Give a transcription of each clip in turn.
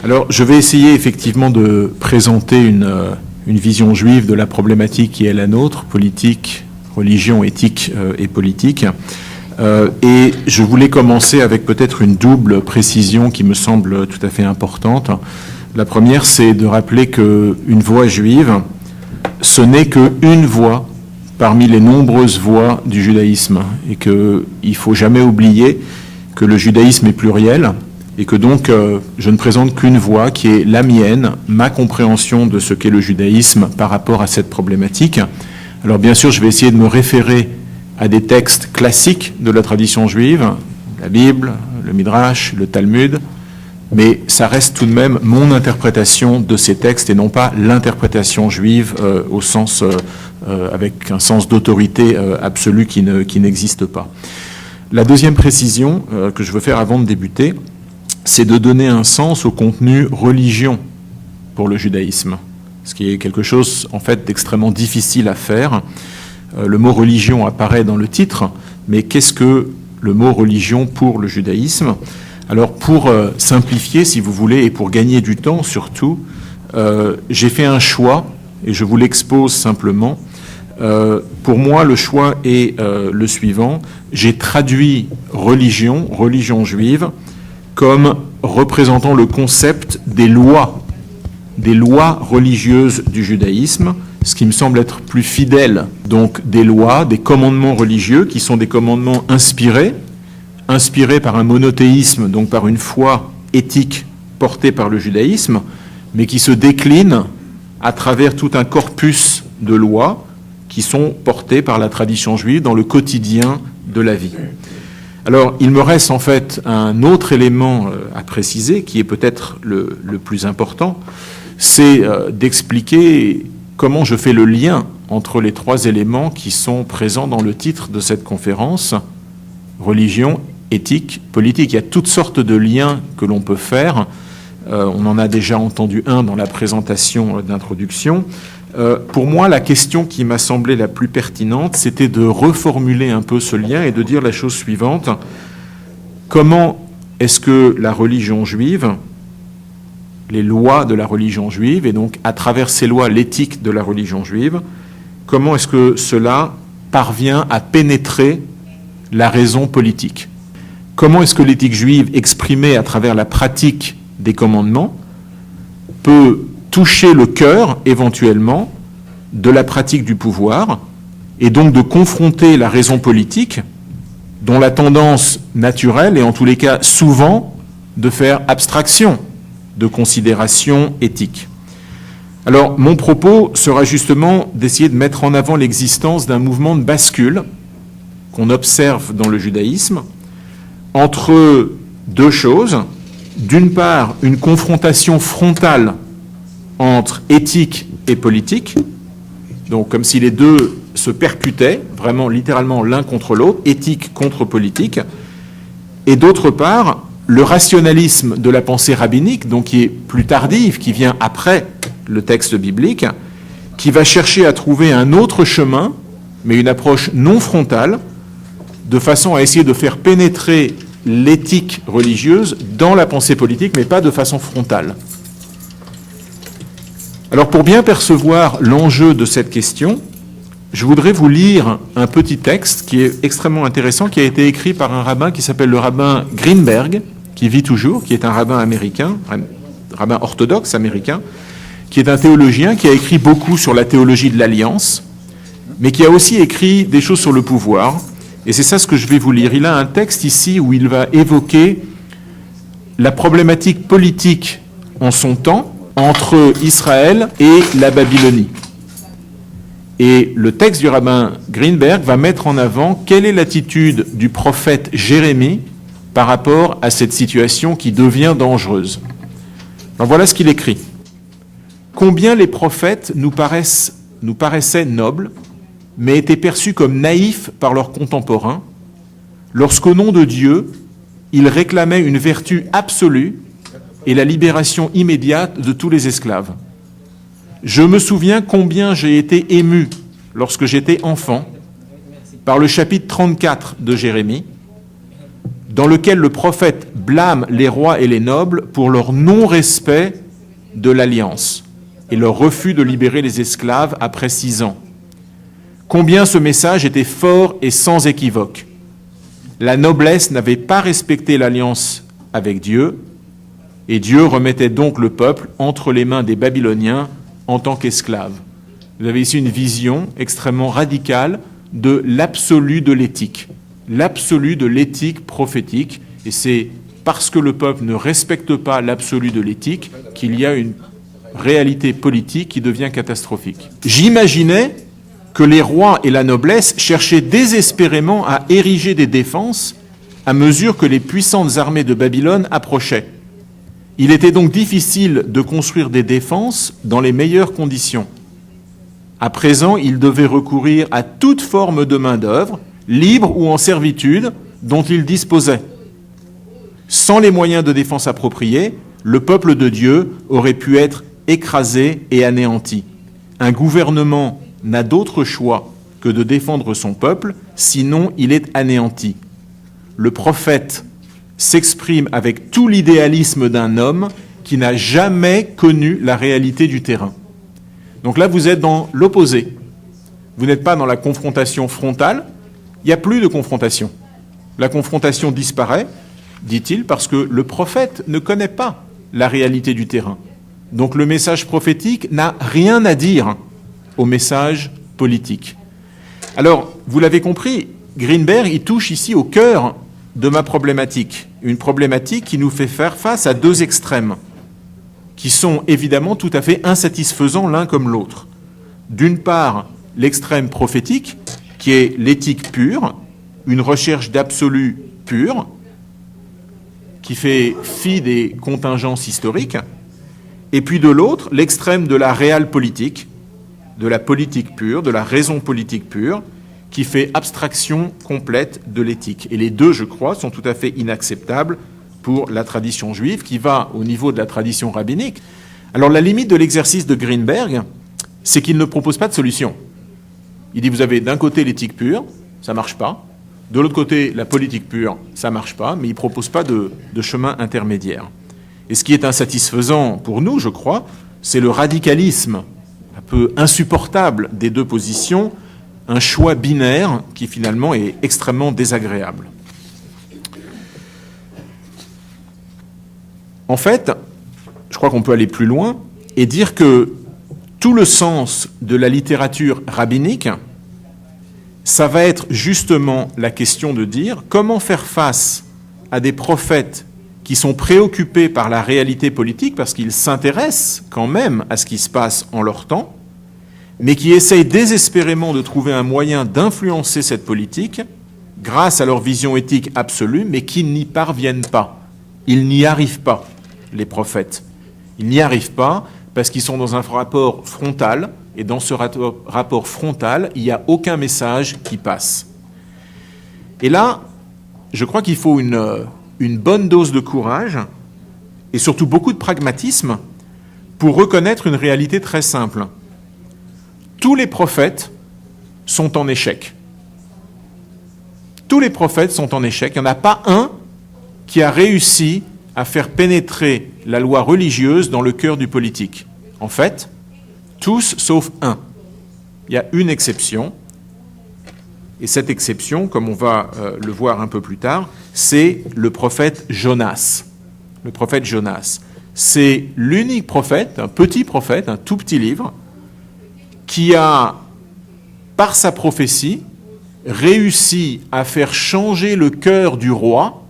Alors, je vais essayer effectivement de présenter une vision juive de la problématique qui est la nôtre, politique, religion, éthique et politique. Et je voulais commencer avec peut-être une double précision qui me semble tout à fait importante. La première, c'est de rappeler qu'une voix juive, ce n'est qu'une voix parmi les nombreuses voix du judaïsme, et qu'il ne faut jamais oublier que le judaïsme est pluriel, et que donc je ne présente qu'une voix qui est la mienne, ma compréhension de ce qu'est le judaïsme par rapport à cette problématique. Alors bien sûr, je vais essayer de me référer à des textes classiques de la tradition juive, la Bible, le Midrash, le Talmud, mais ça reste tout de même mon interprétation de ces textes et non pas l'interprétation juive au sens, avec un sens d'autorité absolue qui n'existe pas. La deuxième précision que je veux faire avant de débuter, c'est de donner un sens au contenu religion pour le judaïsme, ce qui est quelque chose en fait d'extrêmement difficile à faire. Le mot religion apparaît dans le titre, mais qu'est-ce que le mot religion pour le judaïsme ? Alors pour simplifier, si vous voulez, et pour gagner du temps surtout, j'ai fait un choix, et je vous l'expose simplement. Pour moi, le choix est le suivant. J'ai traduit religion juive, comme représentant le concept des lois religieuses du judaïsme, ce qui me semble être plus fidèle. Donc des lois, des commandements religieux qui sont des commandements inspirés par un monothéisme, donc par une foi éthique portée par le judaïsme, mais qui se déclinent à travers tout un corpus de lois qui sont portées par la tradition juive dans le quotidien de la vie. Alors, il me reste en fait un autre élément à préciser, qui est peut-être le plus important, c'est d'expliquer comment je fais le lien entre les trois éléments qui sont présents dans le titre de cette conférence, religion, éthique, politique. Il y a toutes sortes de liens que l'on peut faire. On en a déjà entendu un dans la présentation d'introduction. Pour moi, la question qui m'a semblé la plus pertinente, c'était de reformuler un peu ce lien et de dire la chose suivante. Comment est-ce que la religion juive, les lois de la religion juive, et donc à travers ces lois, l'éthique de la religion juive, comment est-ce que cela parvient à pénétrer la raison politique ? Comment est-ce que l'éthique juive, exprimée à travers la pratique des commandements, peut toucher le cœur, éventuellement, de la pratique du pouvoir, et donc de confronter la raison politique, dont la tendance naturelle est en tous les cas souvent de faire abstraction de considérations éthiques. Alors, mon propos sera justement d'essayer de mettre en avant l'existence d'un mouvement de bascule qu'on observe dans le judaïsme entre deux choses. D'une part, une confrontation frontale entre éthique et politique, donc comme si les deux se percutaient, vraiment littéralement l'un contre l'autre, éthique contre politique, et d'autre part, le rationalisme de la pensée rabbinique, donc qui est plus tardive, qui vient après le texte biblique, qui va chercher à trouver un autre chemin, mais une approche non frontale, de façon à essayer de faire pénétrer l'éthique religieuse dans la pensée politique, mais pas de façon frontale. Alors pour bien percevoir l'enjeu de cette question, je voudrais vous lire un petit texte qui est extrêmement intéressant, qui a été écrit par un rabbin qui s'appelle le rabbin Greenberg, qui vit toujours, qui est un rabbin américain, un rabbin orthodoxe américain, qui est un théologien qui a écrit beaucoup sur la théologie de l'alliance, mais qui a aussi écrit des choses sur le pouvoir. Et c'est ça ce que je vais vous lire. Il a un texte ici où il va évoquer la problématique politique en son temps entre Israël et la Babylonie. Et le texte du rabbin Greenberg va mettre en avant quelle est l'attitude du prophète Jérémie par rapport à cette situation qui devient dangereuse. Alors voilà ce qu'il écrit. « Combien les prophètes nous paraissaient nobles, mais étaient perçus comme naïfs par leurs contemporains, lorsqu'au nom de Dieu, ils réclamaient une vertu absolue et la libération immédiate de tous les esclaves. Je me souviens combien j'ai été ému lorsque j'étais enfant par le chapitre 34 de Jérémie. dans lequel le prophète blâme les rois et les nobles pour leur non-respect de l'alliance et leur refus de libérer les esclaves après 6 ans. Combien ce message était fort et sans équivoque. La noblesse n'avait pas respecté l'alliance avec Dieu, et Dieu remettait donc le peuple entre les mains des Babyloniens en tant qu'esclaves. Vous avez ici une vision extrêmement radicale de l'absolu de l'éthique prophétique, et c'est parce que le peuple ne respecte pas l'absolu de l'éthique qu'il y a une réalité politique qui devient catastrophique. J'imaginais que les rois et la noblesse cherchaient désespérément à ériger des défenses à mesure que les puissantes armées de Babylone approchaient. Il était donc difficile de construire des défenses dans les meilleures conditions. À présent, ils devaient recourir à toute forme de main-d'œuvre, libre ou en servitude, dont ils disposaient. Sans les moyens de défense appropriés, le peuple de Dieu aurait pu être écrasé et anéanti. Un gouvernement n'a d'autre choix que de défendre son peuple, sinon il est anéanti. Le prophète s'exprime avec tout l'idéalisme d'un homme qui n'a jamais connu la réalité du terrain. Donc là, vous êtes dans l'opposé. Vous n'êtes pas dans la confrontation frontale, il n'y a plus de confrontation. La confrontation disparaît, dit-il, parce que le prophète ne connaît pas la réalité du terrain. Donc le message prophétique n'a rien à dire au message politique. Alors, vous l'avez compris, Greenberg, il touche ici au cœur de ma problématique. Une problématique qui nous fait faire face à 2 extrêmes, qui sont évidemment tout à fait insatisfaisants l'un comme l'autre. D'une part, l'extrême prophétique, qui est l'éthique pure, une recherche d'absolu pur, qui fait fi des contingences historiques, et puis de l'autre, l'extrême de la réelle politique, de la politique pure, de la raison politique pure, qui fait abstraction complète de l'éthique. Et les deux, je crois, sont tout à fait inacceptables pour la tradition juive, qui va au niveau de la tradition rabbinique. Alors la limite de l'exercice de Greenberg, c'est qu'il ne propose pas de solution. Il dit, vous avez d'un côté l'éthique pure, ça ne marche pas, de l'autre côté la politique pure, ça ne marche pas, mais il ne propose pas de chemin intermédiaire. Et ce qui est insatisfaisant pour nous, je crois, c'est le radicalisme un peu insupportable des 2 positions, un choix binaire qui finalement est extrêmement désagréable. En fait, je crois qu'on peut aller plus loin et dire que tout le sens de la littérature rabbinique, ça va être justement la question de dire comment faire face à des prophètes qui sont préoccupés par la réalité politique, parce qu'ils s'intéressent quand même à ce qui se passe en leur temps, mais qui essayent désespérément de trouver un moyen d'influencer cette politique grâce à leur vision éthique absolue, mais qui n'y parviennent pas. Ils n'y arrivent pas, les prophètes. Ils n'y arrivent pas parce qu'ils sont dans un rapport frontal, et dans ce rapport frontal, il n'y a aucun message qui passe. Et là, je crois qu'il faut une bonne dose de courage, et surtout beaucoup de pragmatisme, pour reconnaître une réalité très simple. Tous les prophètes sont en échec. Tous les prophètes sont en échec. Il n'y en a pas un qui a réussi à faire pénétrer la loi religieuse dans le cœur du politique. En fait, tous sauf un. Il y a une exception, et cette exception, comme on va le voir un peu plus tard, c'est le prophète Jonas. Le prophète Jonas. C'est l'unique prophète, un petit prophète, un tout petit livre, qui a, par sa prophétie, réussi à faire changer le cœur du roi,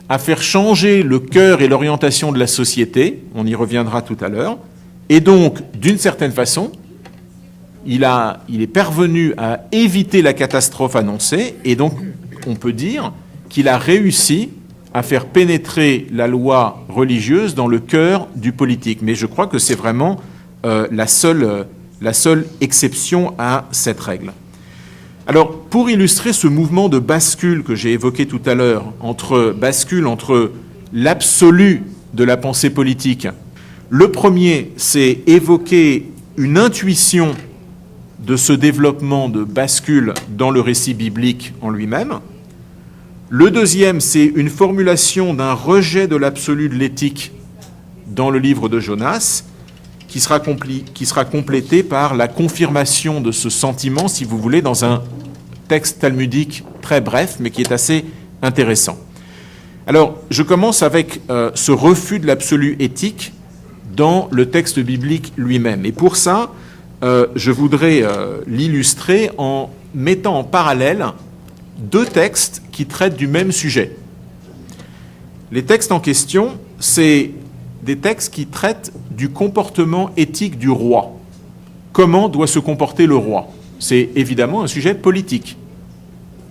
à faire changer le cœur et l'orientation de la société, on y reviendra tout à l'heure, et donc, d'une certaine façon, il est parvenu à éviter la catastrophe annoncée, et donc on peut dire qu'il a réussi à faire pénétrer la loi religieuse dans le cœur du politique. Mais je crois que c'est vraiment la seule exception à cette règle. Alors, pour illustrer ce mouvement de bascule que j'ai évoqué tout à l'heure, entre l'absolu de la pensée politique, le premier, c'est évoquer une intuition de ce développement de bascule dans le récit biblique en lui-même. Le deuxième, c'est une formulation d'un rejet de l'absolu de l'éthique dans le livre de Jonas, qui sera complété par la confirmation de ce sentiment, si vous voulez, dans un texte talmudique très bref, mais qui est assez intéressant. Alors, je commence avec ce refus de l'absolu éthique dans le texte biblique lui-même. Et pour ça, je voudrais l'illustrer en mettant en parallèle deux textes qui traitent du même sujet. Les textes en question, c'est des textes qui traitent du comportement éthique du roi. Comment doit se comporter le roi? C'est évidemment un sujet politique.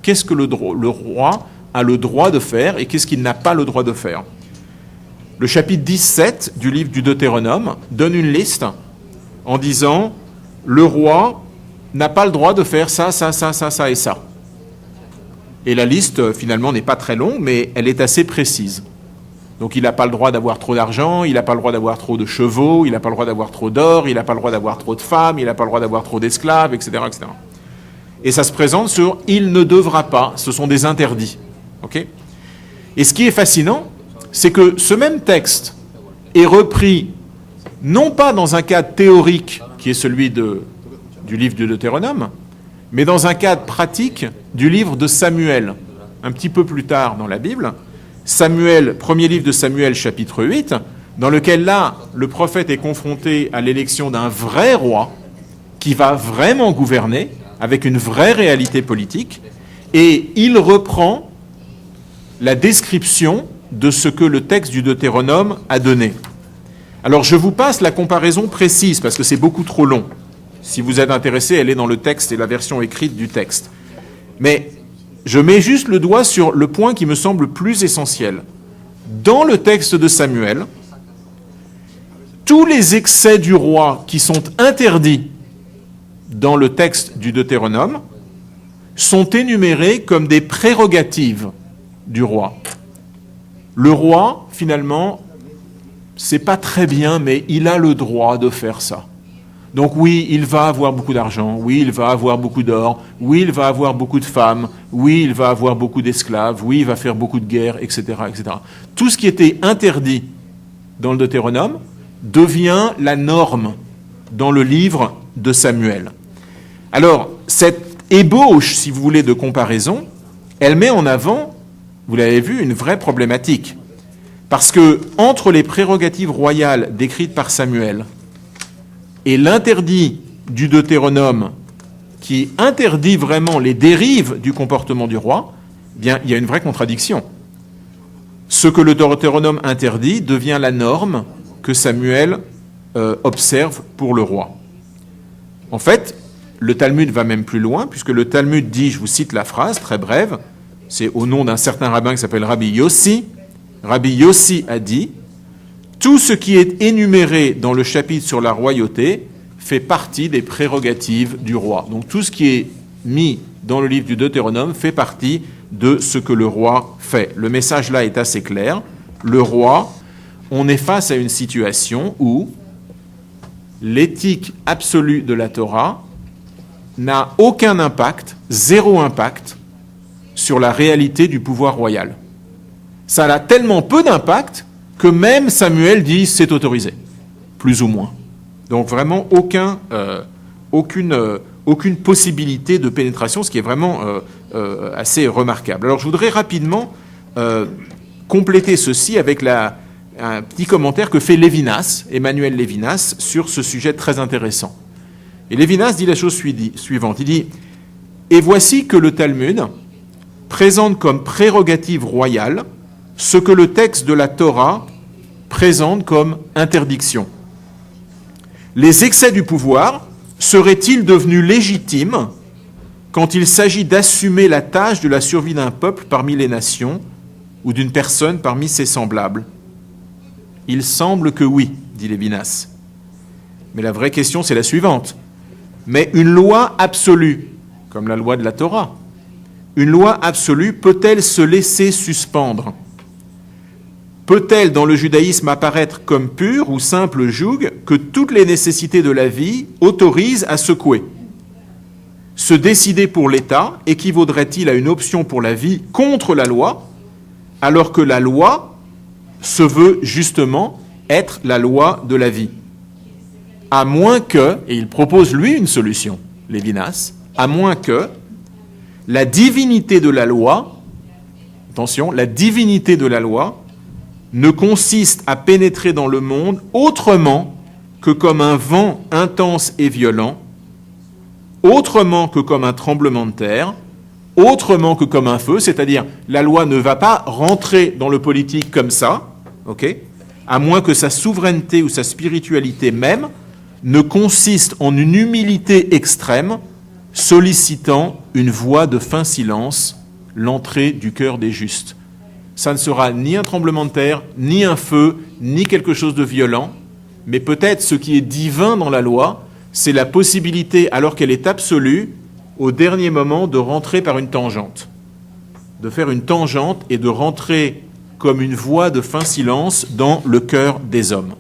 Qu'est-ce que le roi a le droit de faire et qu'est-ce qu'il n'a pas le droit de faire? Le chapitre 17 du livre du Deutéronome donne une liste en disant « Le roi n'a pas le droit de faire ça, ça, ça, ça, ça et ça ». Et la liste, finalement, n'est pas très longue, mais elle est assez précise. Donc il n'a pas le droit d'avoir trop d'argent, il n'a pas le droit d'avoir trop de chevaux, il n'a pas le droit d'avoir trop d'or, il n'a pas le droit d'avoir trop de femmes, il n'a pas le droit d'avoir trop d'esclaves, etc., etc. Et ça se présente sur « il ne devra pas », ce sont des interdits. Okay ? Et ce qui est fascinant, c'est que ce même texte est repris non pas dans un cadre théorique, qui est celui du livre du Deutéronome, mais dans un cadre pratique du livre de Samuel. Un petit peu plus tard dans la Bible, Samuel, premier livre de Samuel, chapitre 8, dans lequel là, le prophète est confronté à l'élection d'un vrai roi qui va vraiment gouverner avec une vraie réalité politique, et il reprend la description de ce que le texte du Deutéronome a donné. Alors je vous passe la comparaison précise, parce que c'est beaucoup trop long. Si vous êtes intéressé, elle est dans le texte et la version écrite du texte. Mais je mets juste le doigt sur le point qui me semble plus essentiel. Dans le texte de Samuel, tous les excès du roi qui sont interdits dans le texte du Deutéronome sont énumérés comme des prérogatives du roi. Le roi, finalement, c'est pas très bien, mais il a le droit de faire ça. Donc oui, il va avoir beaucoup d'argent, oui, il va avoir beaucoup d'or, oui, il va avoir beaucoup de femmes, oui, il va avoir beaucoup d'esclaves, oui, il va faire beaucoup de guerres, etc., etc. Tout ce qui était interdit dans le Deutéronome devient la norme dans le livre de Samuel. Alors, cette ébauche, si vous voulez, de comparaison, elle met en avant, vous l'avez vu, une vraie problématique. Parce que entre les prérogatives royales décrites par Samuel et l'interdit du Deutéronome, qui interdit vraiment les dérives du comportement du roi, eh bien, il y a une vraie contradiction. Ce que le Deutéronome interdit devient la norme que Samuel observe pour le roi. En fait, le Talmud va même plus loin, puisque le Talmud dit, je vous cite la phrase, très brève, c'est au nom d'un certain rabbin qui s'appelle Rabbi Yossi. Rabbi Yossi a dit « Tout ce qui est énuméré dans le chapitre sur la royauté fait partie des prérogatives du roi. » Donc tout ce qui est mis dans le livre du Deutéronome fait partie de ce que le roi fait. Le message là est assez clair. Le roi, on est face à une situation où l'éthique absolue de la Torah n'a aucun impact, zéro impact, sur la réalité du pouvoir royal. Ça a tellement peu d'impact que même Samuel dit c'est autorisé, plus ou moins. Donc vraiment aucune possibilité de pénétration, ce qui est vraiment assez remarquable. Alors je voudrais rapidement compléter ceci avec un petit commentaire que fait Lévinas, Emmanuel Lévinas, sur ce sujet très intéressant. Et Lévinas dit la chose suivante, il dit « Et voici que le Talmud présente comme prérogative royale ce que le texte de la Torah présente comme interdiction. Les excès du pouvoir seraient-ils devenus légitimes quand il s'agit d'assumer la tâche de la survie d'un peuple parmi les nations ou d'une personne parmi ses semblables? Il semble que oui, dit Lévinas. Mais la vraie question, c'est la suivante. Mais une loi absolue, comme la loi de la Torah, une loi absolue peut-elle se laisser suspendre? Peut-elle dans le judaïsme apparaître comme pure ou simple joug que toutes les nécessités de la vie autorisent à secouer? se décider pour l'État équivaudrait-il à une option pour la vie contre la loi, alors que la loi se veut justement être la loi de la vie? À moins que, et il propose lui une solution, Lévinas, à moins que la divinité de la loi, attention, la divinité de la loi ne consiste à pénétrer dans le monde autrement que comme un vent intense et violent, autrement que comme un tremblement de terre, autrement que comme un feu, c'est-à-dire la loi ne va pas rentrer dans le politique comme ça, ok, à moins que sa souveraineté ou sa spiritualité même ne consiste en une humilité extrême, sollicitant une voix de fin silence, l'entrée du cœur des justes. Ça ne sera ni un tremblement de terre, ni un feu, ni quelque chose de violent, mais peut-être ce qui est divin dans la loi, c'est la possibilité, alors qu'elle est absolue, au dernier moment de rentrer par une tangente, de faire une tangente et de rentrer comme une voix de fin silence dans le cœur des hommes.